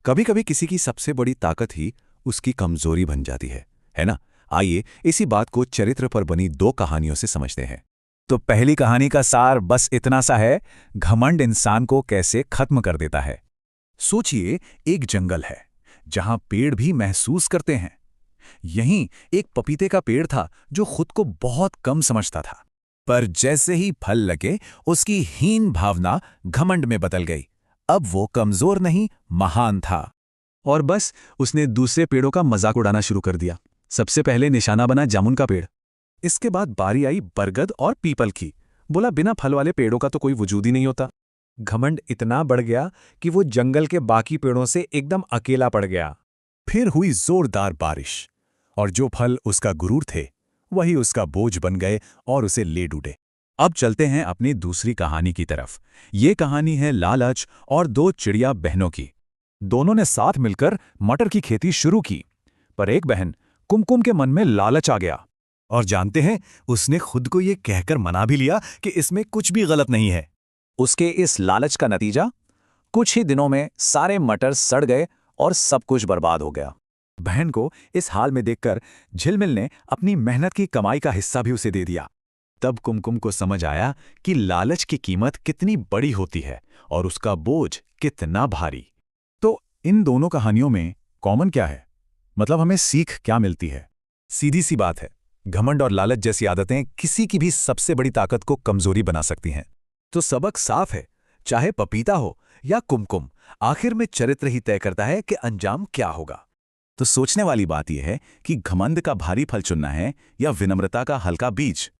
कभी कभी किसी की सबसे बड़ी ताकत ही उसकी कमजोरी बन जाती है ना। आइए इसी बात को चरित्र पर बनी दो कहानियों से समझते हैं। तो पहली कहानी का सार बस इतना सा है, घमंड इंसान को कैसे खत्म कर देता है। सोचिए, एक जंगल है जहां पेड़ भी महसूस करते हैं। यहीं एक पपीते का पेड़ था जो खुद को बहुत कम समझता था। पर जैसे ही फल लगे, उसकी हीन भावना घमंड में बदल गई। अब वो कमजोर नहीं, महान था। और बस उसने दूसरे पेड़ों का मजाक उड़ाना शुरू कर दिया। सबसे पहले निशाना बना जामुन का पेड़। इसके बाद बारी आई बरगद और पीपल की। बोला बिना फल वाले पेड़ों का तो कोई वजूद ही नहीं होता। घमंड इतना बढ़ गया कि वो जंगल के बाकी पेड़ों से एकदम अकेला पड़ गया। फिर हुई जोरदार बारिश, और जो फल उसका गुरूर थे वही उसका बोझ बन गए और उसे ले डूबे। अब चलते हैं अपनी दूसरी कहानी की तरफ। ये कहानी है लालच और दो चिड़िया बहनों की। दोनों ने साथ मिलकर मटर की खेती शुरू की। पर एक बहन कुमकुम के मन में लालच आ गया, और जानते हैं, उसने खुद को ये कहकर मना भी लिया कि इसमें कुछ भी गलत नहीं है। उसके इस लालच का नतीजा, कुछ ही दिनों में सारे मटर सड़ गए और सब कुछ बर्बाद हो गया। बहन को इस हाल में देखकर झिलमिल ने अपनी मेहनत की कमाई का हिस्सा भी उसे दे दिया। तब कुमकुम को समझ आया कि लालच की कीमत कितनी बड़ी होती है और उसका बोझ कितना भारी। तो इन दोनों कहानियों में कॉमन क्या है? मतलब हमें सीख क्या मिलती है? सीधी सी बात है, घमंड और लालच जैसी आदतें किसी की भी सबसे बड़ी ताकत को कमजोरी बना सकती हैं। तो सबक साफ है, चाहे पपीता हो या कुमकुम, आखिर में चरित्र ही तय करता है कि अंजाम क्या होगा। तो सोचने वाली बात यह है कि घमंड का भारी फल चुनना है या विनम्रता का हल्का बीज।